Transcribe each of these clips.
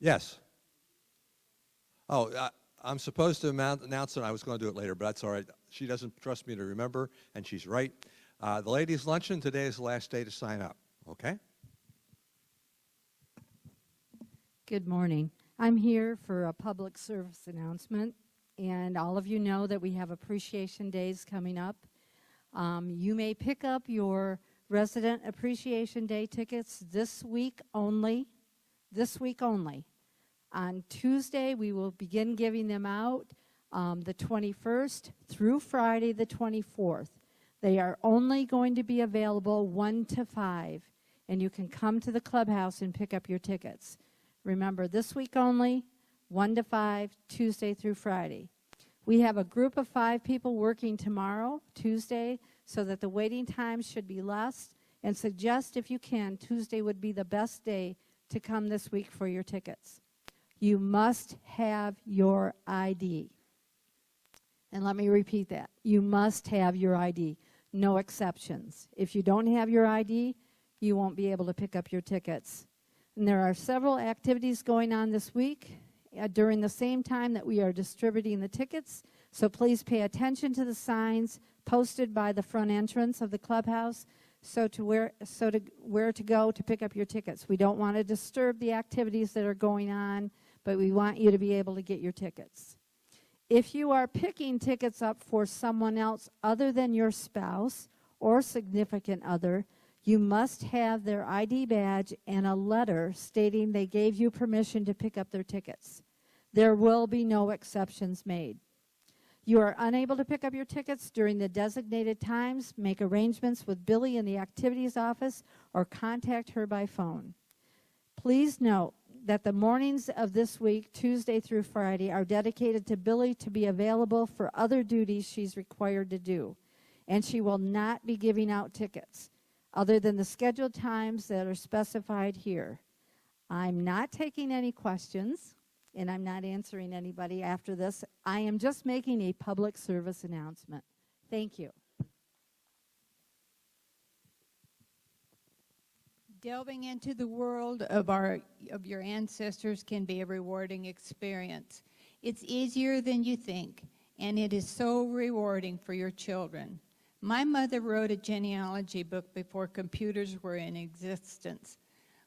Yes. Oh, I'm supposed to announce it. I was going to do it later, but that's all right. She doesn't trust me to remember, and she's right. The ladies' luncheon, today is the last day to sign up, okay? Good morning. I'm here for a public service announcement, and all of you know that we have Appreciation Days coming up. You may pick up your Resident Appreciation Day tickets this week only. This week only. On Tuesday, we will begin giving them out the 21st through Friday the 24th. They are only going to be available 1 to 5, and you can come to the clubhouse and pick up your tickets. Remember, this week only, 1 to 5, Tuesday through Friday. We have a group of 5 people working tomorrow, Tuesday, so that the waiting time should be less, and suggest, if you can, Tuesday would be the best day to come this week for your tickets. You must have your ID. And let me repeat that. You must have your ID. No exceptions. If you don't have your ID, you won't be able to pick up your tickets. And there are several activities going on this week during the same time that we are distributing the tickets. So please pay attention to the signs posted by the front entrance of the clubhouse where to go to pick up your tickets. We don't want to disturb the activities that are going on, but we want you to be able to get your tickets. If you are picking tickets up for someone else other than your spouse or significant other, you must have their ID badge and a letter stating they gave you permission to pick up their tickets. There will be no exceptions made. You are unable to pick up your tickets during the designated times, make arrangements with Billy in the activities office, or contact her by phone. Please note that the mornings of this week, Tuesday through Friday, are dedicated to Billy to be available for other duties she's required to do, and she will not be giving out tickets other than the scheduled times that are specified here. I'm not taking any questions, and I'm not answering anybody after this. I am just making a public service announcement. Thank you. Delving into the world of your ancestors can be a rewarding experience. It's easier than you think, and it is so rewarding for your children. My mother wrote a genealogy book before computers were in existence.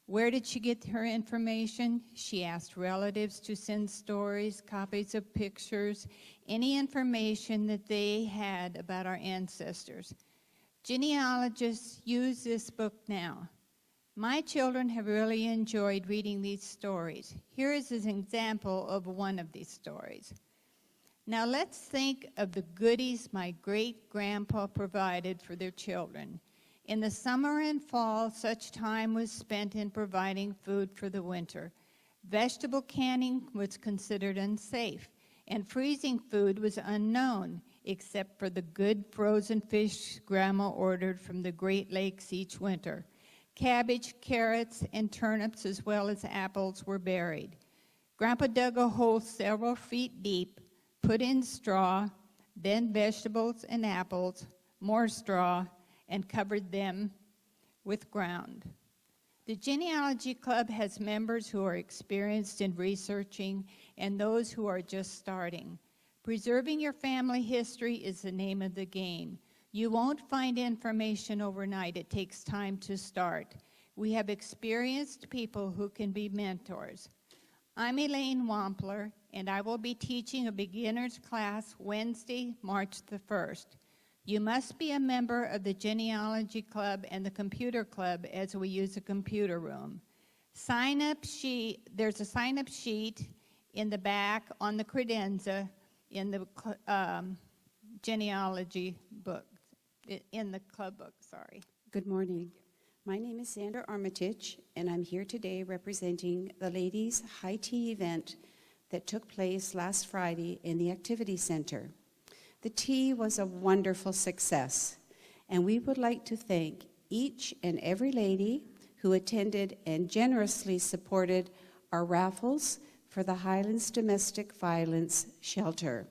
Where did she get her information? She asked relatives to send stories, copies of pictures, any information that they had about our ancestors. Genealogists use this book now. My children have really enjoyed reading these stories. Here is an example of one of these stories. Now let's think of the goodies my great-grandpa provided for their children. In the summer and fall, such time was spent in providing food for the winter. Vegetable canning was considered unsafe, and freezing food was unknown, except for the good frozen fish Grandma ordered from the Great Lakes each winter. Cabbage, carrots, and turnips, as well as apples, were buried. Grandpa dug a hole several feet deep, put in straw, then vegetables and apples, more straw, and covered them with ground. The Genealogy Club has members who are experienced in researching and those who are just starting. Preserving your family history is the name of the game. You won't find information overnight. It takes time to start. We have experienced people who can be mentors. I'm Elaine Wampler, and I will be teaching a beginner's class Wednesday, March the 1st. You must be a member of the Genealogy Club and the Computer Club, as we use a computer room. There's a sign-up sheet in the back on the credenza in the genealogy book, in the club book, sorry. Good morning. My name is Sandra Armitage, and I'm here today representing the ladies' high tea event that took place last Friday in the Activity Center. The tea was a wonderful success, and we would like to thank each and every lady who attended and generously supported our raffles for the Highlands Domestic Violence Shelter.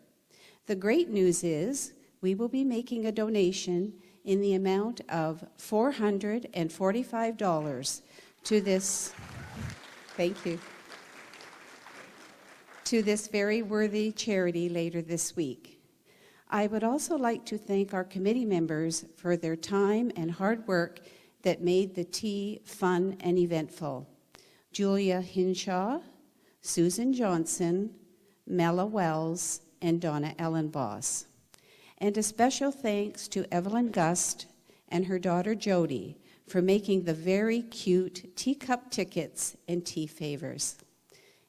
The great news is we will be making a donation in the amount of $445 to this, thank you, to this very worthy charity later this week. I would also like to thank our committee members for their time and hard work that made the tea fun and eventful. Julia Hinshaw, Susan Johnson, Mella Wells, and Donna Ellenboss. And a special thanks to Evelyn Gust and her daughter Jody for making the very cute teacup tickets and tea favors.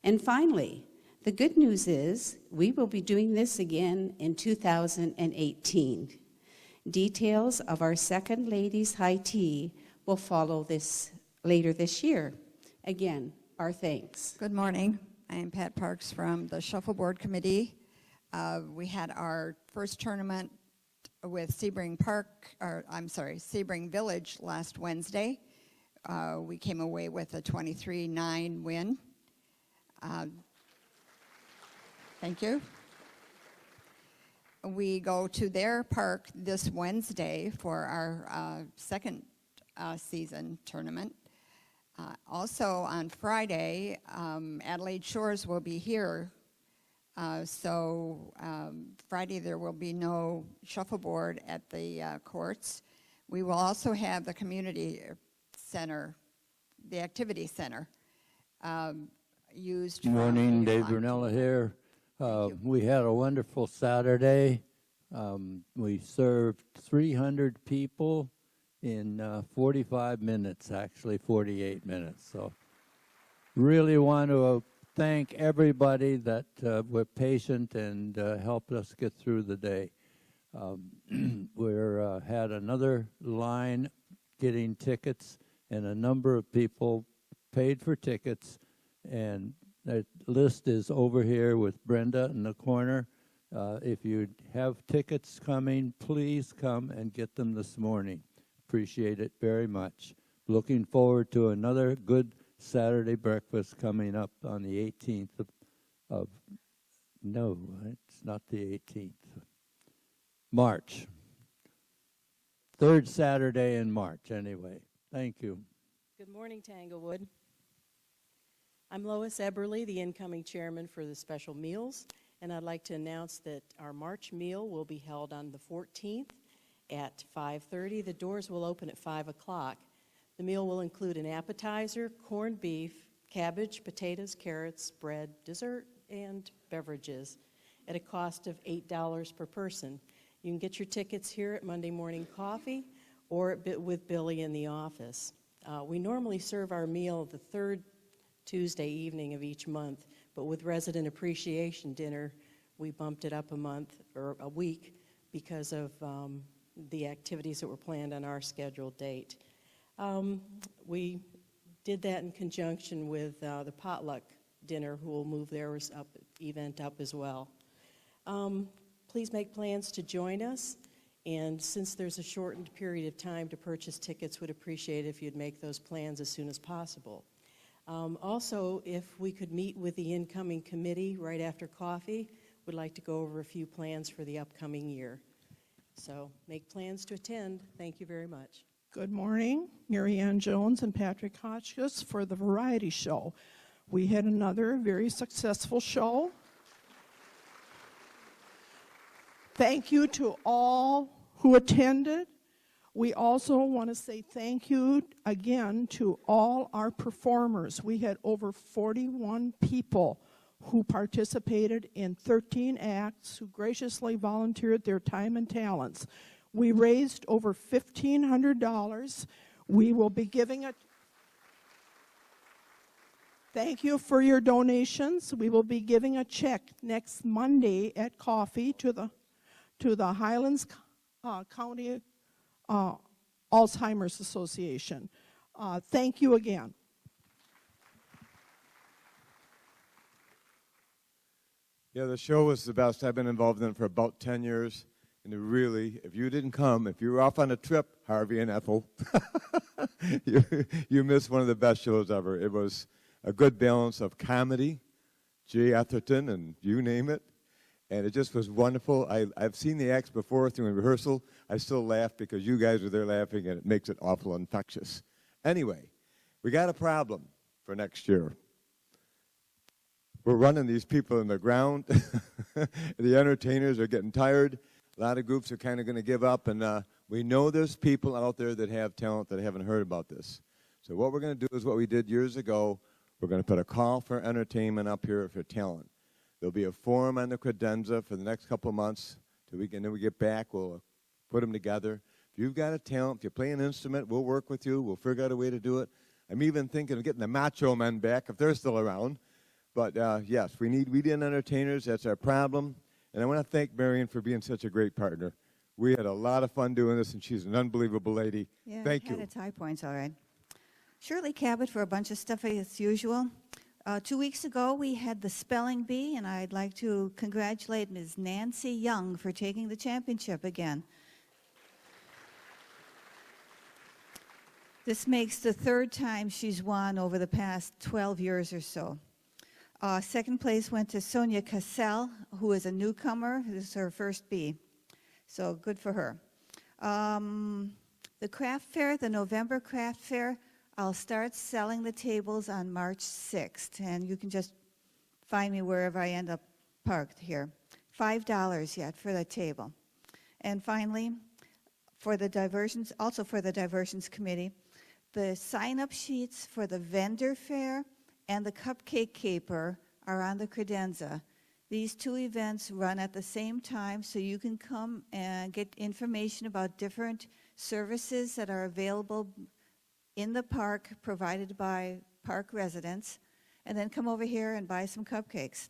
And finally, the good news is we will be doing this again in 2018. Details of our second Ladies High Tea will follow later this year. Again, our thanks. Good morning. I am Pat Parks from the Shuffleboard Committee. We had our first tournament with Sebring Sebring Village last Wednesday. We came away with a 23-9 win. Thank you. We go to their park this Wednesday for our second season tournament. Also on Friday, Adelaide Shores will be here. Friday there will be no shuffleboard at the courts. We will also have the community center, the activity center, used. Good morning, Dave fun. Brunella here. you. We had a wonderful Saturday. We served 300 people in 45 minutes, actually 48 minutes. So really want to thank everybody that were patient and helped us get through the day. We had another line getting tickets, and a number of people paid for tickets, and the list is over here with Brenda in the corner. If you have tickets coming, please come and get them this morning. Appreciate it very much. Looking forward to another good Saturday breakfast coming up on the 18th no, it's not the 18th. March. Third Saturday in March, anyway. Thank you. Good morning, Tanglewood. I'm Lois Eberly, the incoming chairman for the special meals, and I'd like to announce that our March meal will be held on the 14th at 5:30. The doors will open at 5 o'clock. The meal will include an appetizer, corned beef, cabbage, potatoes, carrots, bread, dessert, and beverages at a cost of $8 per person. You can get your tickets here at Monday Morning Coffee or with Billy in the office. We normally serve our meal the third Tuesday evening of each month, but with Resident Appreciation Dinner, we bumped it up a month or a week because of the activities that were planned on our scheduled date. We did that in conjunction with the potluck dinner, who will move their event up as well. Please make plans to join us, and since there's a shortened period of time to purchase tickets, would appreciate it if you'd make those plans as soon as possible. Also, if we could meet with the incoming committee right after coffee, would like to go over a few plans for the upcoming year. So make plans to attend. Thank you very much. Good morning, Mary Ann Jones and Patrick Hotchkiss for the variety show. We had another very successful show. Thank you to all who attended. We also want to say thank you again to all our performers. We had over 41 people who participated in 13 acts, who graciously volunteered their time and talents. We raised over $1,500. We will be giving a thank you for your donations. We will be giving a check next Monday at coffee to the Highlands County Alzheimer's Association. Thank you again. Yeah, the show was the best. I've been involved in it for about 10 years. And it really, if you didn't come, if you were off on a trip, Harvey and Ethel, you missed one of the best shows ever. It was a good balance of comedy, Jay Atherton, and you name it. And it just was wonderful. I've seen the acts before through rehearsal. I still laugh because you guys are there laughing, and it makes it awful infectious. Anyway, we got a problem for next year. we're running these people in the ground. The entertainers are getting tired. A lot of groups are kind of going to give up, and we know there's people out there that have talent that haven't heard about this. So what we're going to do is what we did years ago. We're going to put a call for entertainment up here for talent. There'll be a forum on the credenza for the next couple of months, and then we get back, we'll put them together. If you've got a talent, if you play an instrument, we'll work with you. We'll figure out a way to do it. I'm even thinking of getting the Macho Men back if they're still around. But yes, we need entertainers. That's our problem. And I want to thank Marion for being such a great partner. We had a lot of fun doing this, and she's an unbelievable lady. Yeah, Thank had you. its high points, all right. Shirley Cabot for a bunch of stuff as usual. 2 weeks ago, we had the spelling bee, and I'd like to congratulate Ms. Nancy Young for taking the championship again. This makes the third time she's won over the past 12 years or so. Second place went to Sonia Cassell, who is a newcomer. This is her first bee, so good for her. The craft fair, the November craft fair, I'll start selling the tables on March 6th, and you can just find me wherever I end up parked here. $5 yet for the table. And finally, for the diversions, also for the diversions committee, the sign-up sheets for the vendor fair and the cupcake caper are on the credenza. These two events run at the same time, so you can come and get information about different services that are available in the park provided by park residents, and then come over here and buy some cupcakes.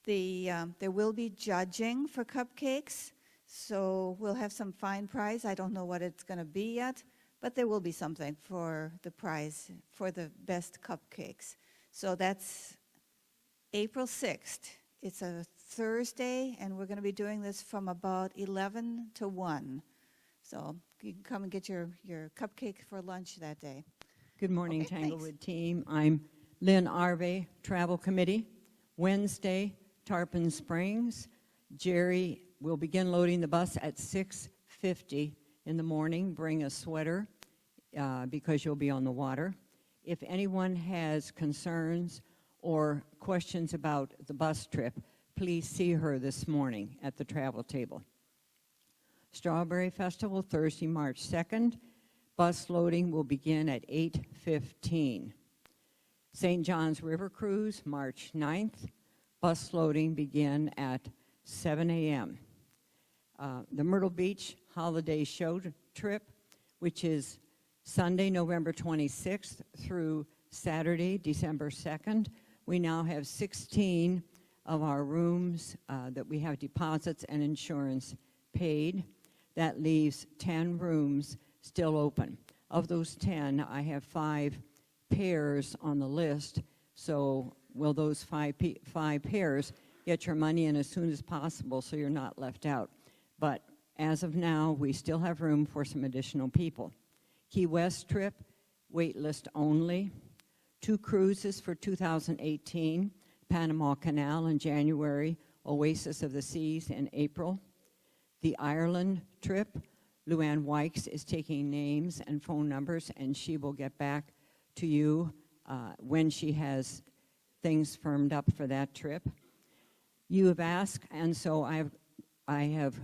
There will be judging for cupcakes, so we'll have some fine prize. I don't know what it's going to be yet, but there will be something for the prize for the best cupcakes. So that's April 6th. It's a Thursday, and we're going to be doing this from about 11 to 1. So you can come and get your cupcake for lunch that day. Good morning, Okay, Tanglewood team. I'm Lynn Arve, Travel Committee. Wednesday, Tarpon Springs. Jerry will begin loading the bus at 6:50 in the morning. Bring a sweater because you'll be on the water. If anyone has concerns or questions about the bus trip, please see her this morning at the travel table. Strawberry Festival, Thursday, March 2nd. Bus loading will begin at 8:15. St. John's River Cruise, March 9th. Bus loading begin at 7 a.m. The Myrtle Beach Holiday Show Trip, which is Sunday, November 26th through Saturday, December 2nd. We now have 16 of our rooms that we have deposits and insurance paid. That leaves 10 rooms still open. Of those 10, I have 5 pairs on the list, so will those five pairs get your money in as soon as possible so you're not left out. But as of now, we still have room for some additional people. Key West trip, wait list only. 2 cruises for 2018, Panama Canal in January, Oasis of the Seas in April. The Ireland trip, Luann Wykes is taking names and phone numbers, and she will get back to you when she has things firmed up for that trip. You have asked, and so I have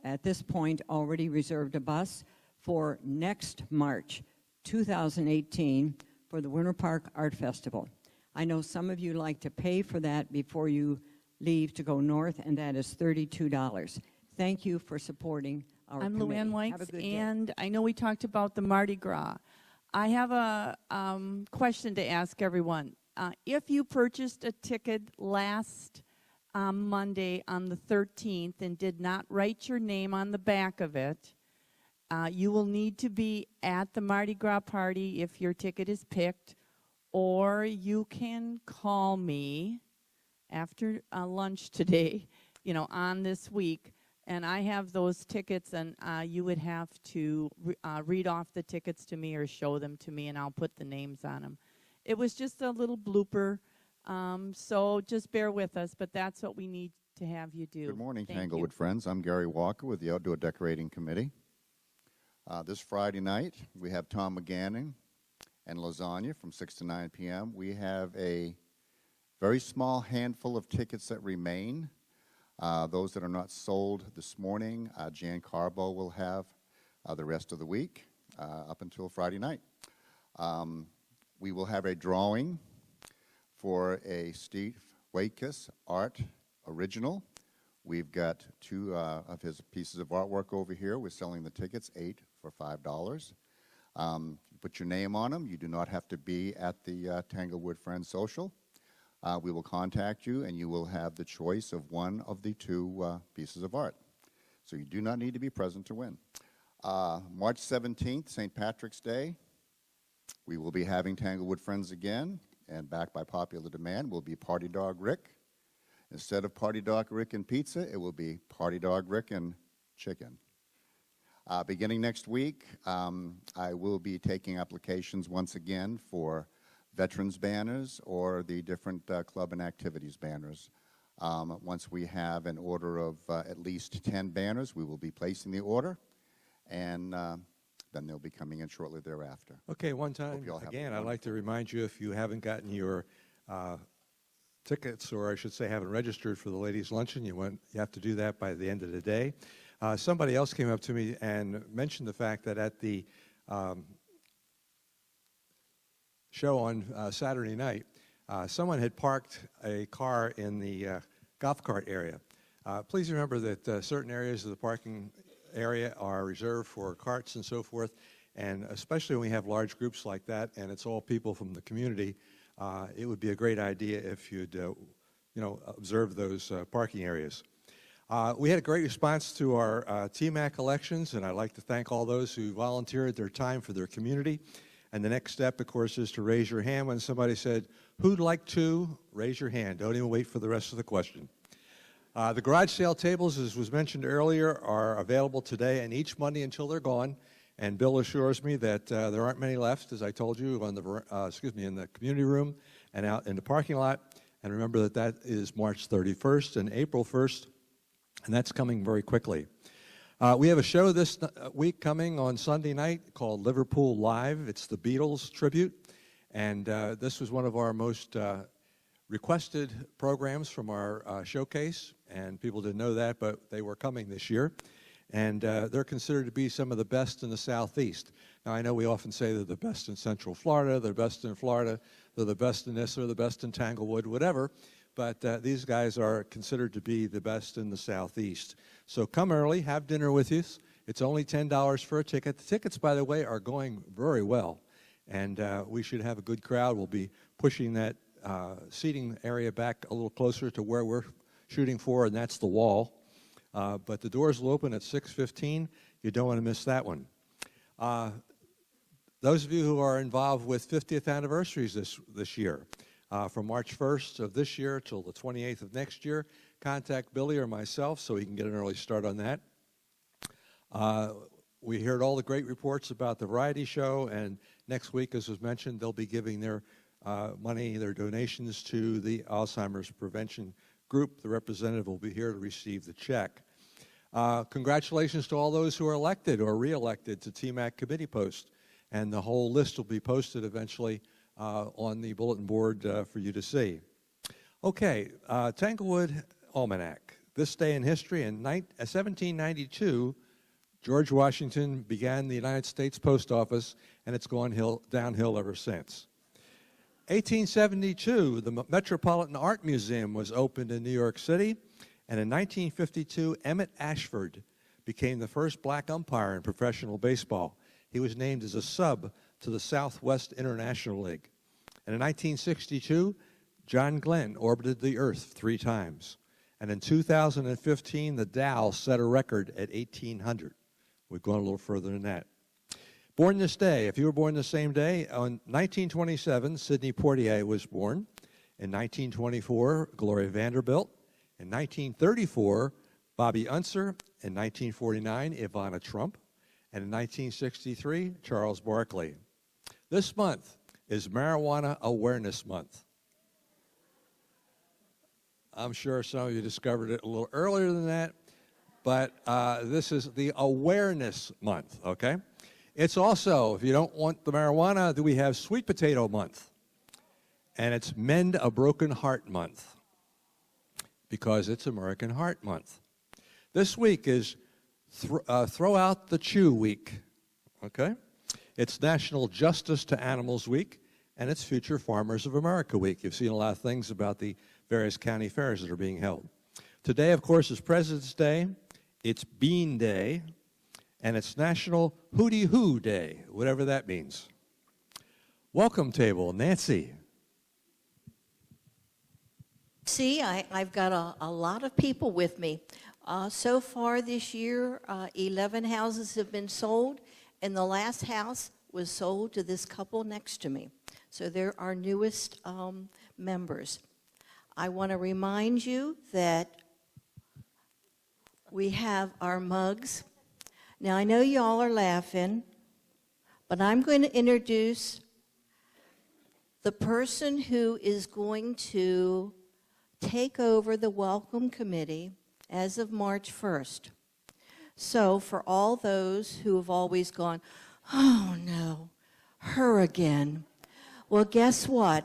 at this point already reserved a bus for next March 2018 for the Winter Park Art Festival. I know some of you like to pay for that before you leave to go north, and that is $32. Thank you for supporting our I'm committee. Luann Have a Wykes, good day. and I know we talked about the Mardi Gras. I have a question to ask everyone. If you purchased a ticket last Monday on the 13th and did not write your name on the back of it, you will need to be at the Mardi Gras party if your ticket is picked, or you can call me after lunch today, on this week, and I have those tickets, and you would have to read off the tickets to me or show them to me, and I'll put the names on them. It was just a little blooper, so just bear with us, but that's what we need to have you do. Good morning, Thank you. Tanglewood friends. I'm Gary Walker with the Outdoor Decorating Committee. This Friday night, we have Tom McGannon and Lasagna from 6 to 9 p.m. We have a very small handful of tickets that remain. Those that are not sold this morning, Jan Carbo will have the rest of the week up until Friday night. We will have a drawing for a Steve Waitkus art original. We've got 2 of his pieces of artwork over here. We're selling the tickets, 8 for $5. Put your name on them. You do not have to be at the Tanglewood Friends Social. We will contact you, and you will have the choice of one of the 2 pieces of art. So you do not need to be present to win. March 17th, St. Patrick's Day, we will be having Tanglewood Friends again, and back by popular demand will be Party Dog Rick. Instead of Party Dog Rick and pizza, it will be Party Dog Rick and chicken. Beginning next week, I will be taking applications once again for veterans banners or the different club and activities banners. Once we have an order of at least 10 banners, we will be placing the order, and then they'll be coming in shortly thereafter. Okay, one time again, I'd like to remind you, if you haven't gotten your tickets, or I should say haven't registered for the ladies' luncheon, you have to do that by the end of the day. Somebody else came up to me and mentioned the fact that at the show on Saturday night, someone had parked a car in the golf cart area. Please remember that certain areas of the parking area are reserved for carts and so forth, and especially when we have large groups like that and it's all people from the community, it would be a great idea if you'd observe those parking areas. We had a great response to our TMAC elections, and I'd like to thank all those who volunteered their time for their community. And the next step, of course, is to raise your hand when somebody said, "Who'd like to?" Raise your hand. Don't even wait for the rest of the question. The garage sale tables, as was mentioned earlier, are available today and each Monday until they're gone. And Bill assures me that there aren't many left, as I told you, on the in the community room and out in the parking lot. And remember that that is March 31st and April 1st, and that's coming very quickly. We have a show this week coming on Sunday night called Liverpool Live. It's the Beatles tribute, and this was one of our most requested programs from our showcase, and people didn't know that, but they were coming this year. And they're considered to be some of the best in the Southeast. Now, I know we often say they're the best in Central Florida, they're best in Florida, they're the best in this, or the best in Tanglewood, whatever. But these guys are considered to be the best in the Southeast. So come early, have dinner with us. It's only $10 for a ticket. The tickets, by the way, are going very well. And we should have a good crowd. We'll be pushing that seating area back a little closer to where we're shooting for, and that's the wall. But the doors will open at 6:15. You don't want to miss that one. Those of you who are involved with 50th anniversaries this year, from March 1st of this year till the 28th of next year, contact Billy or myself so we can get an early start on that. We heard all the great reports about the variety show, and next week, as was mentioned, they'll be giving their money, their donations to the Alzheimer's Prevention Group. The representative will be here to receive the check. Congratulations to all those who are elected or re-elected to TMAC committee posts, and the whole list will be posted eventually on the bulletin board for you to see. Okay, Tanglewood Almanac. This day in history, in 1792, George Washington began the United States Post Office, and it's gone downhill ever since. 1872, the Metropolitan Art Museum was opened in New York City, and in 1952, Emmett Ashford became the first black umpire in professional baseball. He was named as a sub to the Southwest International League. And in 1962, John Glenn orbited the Earth 3 times. And in 2015, the Dow set a record at 1,800. We've gone a little further than that. Born this day, if you were born the same day, on 1927, Sidney Poitier was born. In 1924, Gloria Vanderbilt. In 1934, Bobby Unser. In 1949, Ivana Trump. And in 1963, Charles Barkley. This month is Marijuana Awareness Month. I'm sure some of you discovered it a little earlier than that, but this is the Awareness Month, okay? It's also, if you don't want the marijuana, we have Sweet Potato Month. and it's Mend a Broken Heart Month because it's American Heart Month. This week is Throw Out the Chew Week, okay? It's National Justice to Animals Week, and it's Future Farmers of America Week. You've seen a lot of things about the various county fairs that are being held. Today, of course, is President's Day, it's Bean Day, and it's National Hootie Hoo Day, whatever that means. Welcome table, Nancy. See, I've got a lot of people with me. So far this year, 11 houses have been sold, and the last house was sold to this couple next to me. So they're our newest members. I want to remind you that we have our mugs. Now, I know y'all are laughing, but I'm going to introduce the person who is going to take over the Welcome Committee as of March 1st. So for all those who have always gone, oh no, her again. Well, guess what?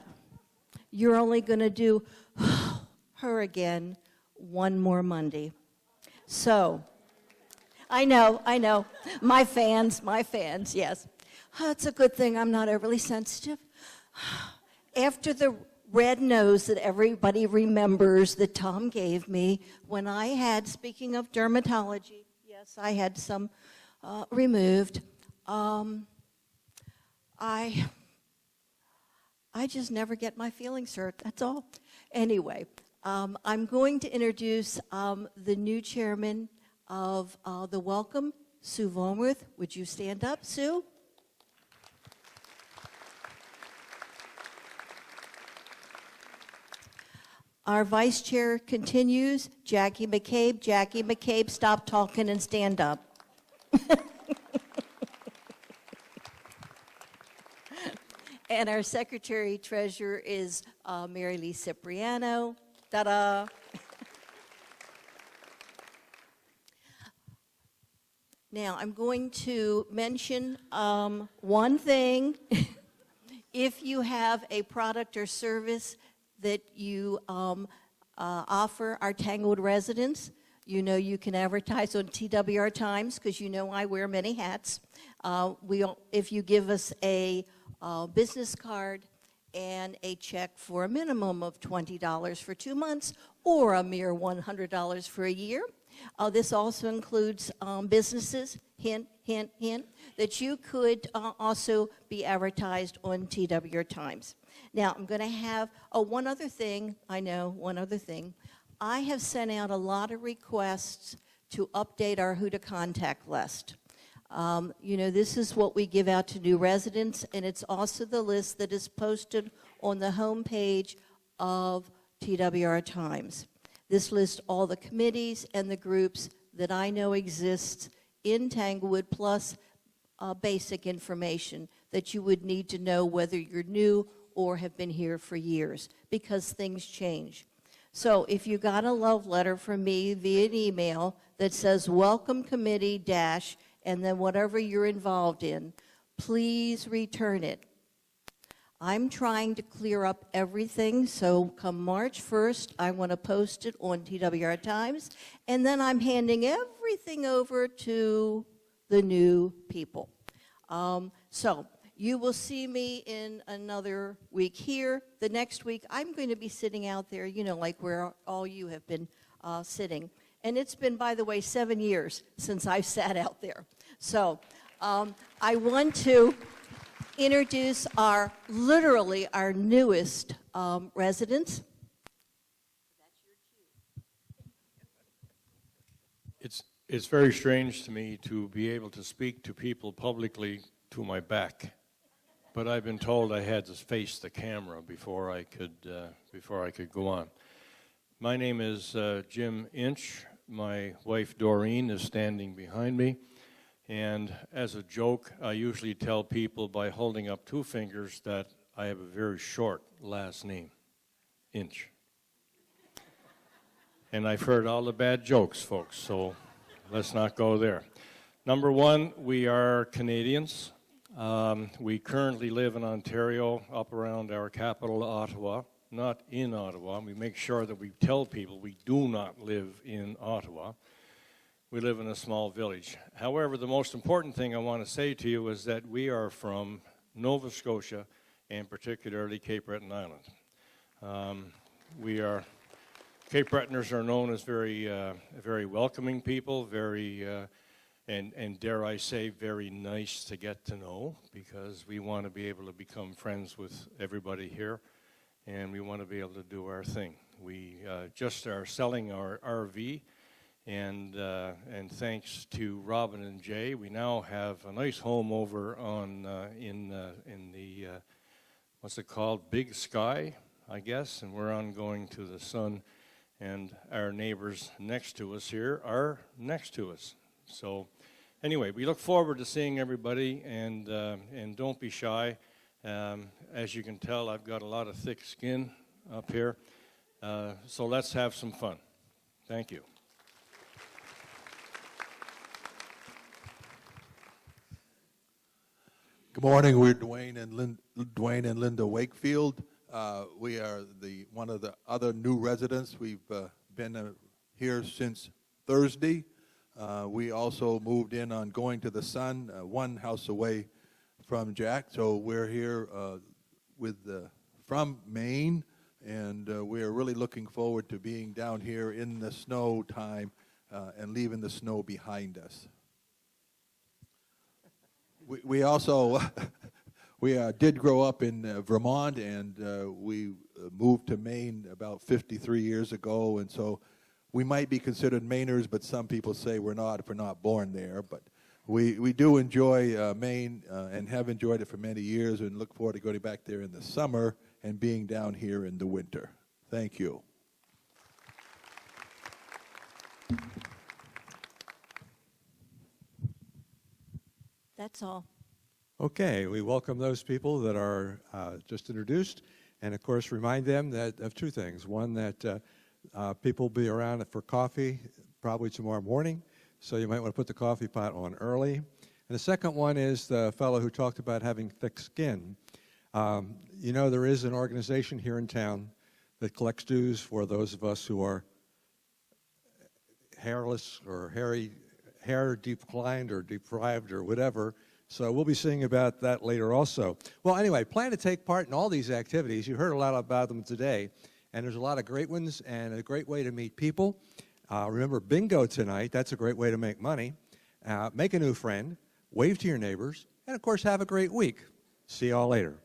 You're only going to do her again one more Monday. So, I know. My fans, yes. It's a good thing I'm not overly sensitive. After the red nose that everybody remembers that Tom gave me when I had, speaking of dermatology, yes, I had some removed. I just never get my feelings hurt, that's all. Anyway, I'm going to introduce the new chairman of the Welcome, Sue Vonworth. Would you stand up, Sue? Our vice chair continues, Jackie McCabe. Jackie McCabe, stop talking and stand up. And our secretary treasurer is Mary Lee Cipriano. Ta-da! Now, I'm going to mention one thing. If you have a product or service that you offer our Tanglewood residents, you know you can advertise on TWR Times, because you know I wear many hats. If you give us a business card and a check for a minimum of $20 for 2 months or a mere $100 for a year. This also includes businesses, hint, hint, hint, that you could also be advertised on TWR Times. Now, I'm going to have one other thing. I have sent out a lot of requests to update our Who to Contact list. You know, this is what we give out to new residents, and it's also the list that is posted on the homepage of TWR Times. This lists all the committees and the groups that I know exist in Tanglewood, plus basic information that you would need to know whether you're new or have been here for years, because things change. So if you got a love letter from me via an email that says welcome committee dash and then whatever you're involved in, please return it. I'm trying to clear up everything, so come March 1st, I want to post it on TWR Times, and then I'm handing everything over to the new people. So you will see me in another week here. The next week, I'm going to be sitting out there, you know, like where all you have been sitting. And it's been, by the way, 7 years since I've sat out there. So I want to introduce literally our newest residents. It's very strange to me to be able to speak to people publicly to my back, but I've been told I had to face the camera before I could go on. My name is Jim Inch. My wife Doreen is standing behind me. And as a joke, I usually tell people by holding up 2 fingers that I have a very short last name, Inch. And I've heard all the bad jokes, folks, so let's not go there. Number 1, we are Canadians. We currently live in Ontario, up around our capital, Ottawa, not in Ottawa. We make sure that we tell people we do not live in Ottawa. We live in a small village. However, the most important thing I want to say to you is that we are from Nova Scotia, and particularly Cape Breton Island. Cape Bretoners are known as very welcoming people, very, and dare I say, very nice to get to know, because we want to be able to become friends with everybody here, and we want to be able to do our thing. We just are selling our RV, and thanks to Robin and Jay, we now have a nice home over on in the what's it called, Big Sky, I guess, and we're on going to the sun, and our neighbors next to us here are next to us. So anyway, we look forward to seeing everybody, and don't be shy. As you can tell, I've got a lot of thick skin up here, so let's have some fun. Thank you. Good morning. We're Dwayne and Linda Wakefield. We are one of the other new residents. We've been here since Thursday. We also moved in on Going to the Sun, one house away from Jack. So we're here from Maine, and we are really looking forward to being down here in the snow time and leaving the snow behind us. We also did grow up in Vermont, and we moved to Maine about 53 years ago, and so we might be considered Mainers, but some people say we're not if we're not born there. But we do enjoy Maine and have enjoyed it for many years, and look forward to going back there in the summer and being down here in the winter. Thank you. That's all. Okay, we welcome those people that are just introduced, and of course remind them of two things. One, that people will be around for coffee probably tomorrow morning, so you might want to put the coffee pot on early. And the second one is the fellow who talked about having thick skin. You know, there is an organization here in town that collects dues for those of us who are hairless or hair declined or deprived or whatever. So we'll be seeing about that later also. Well, anyway, plan to take part in all these activities. You heard a lot about them today, and there's a lot of great ones and a great way to meet people. Remember bingo tonight. That's a great way to make money. Make a new friend, wave to your neighbors, and of course have a great week. See you all later.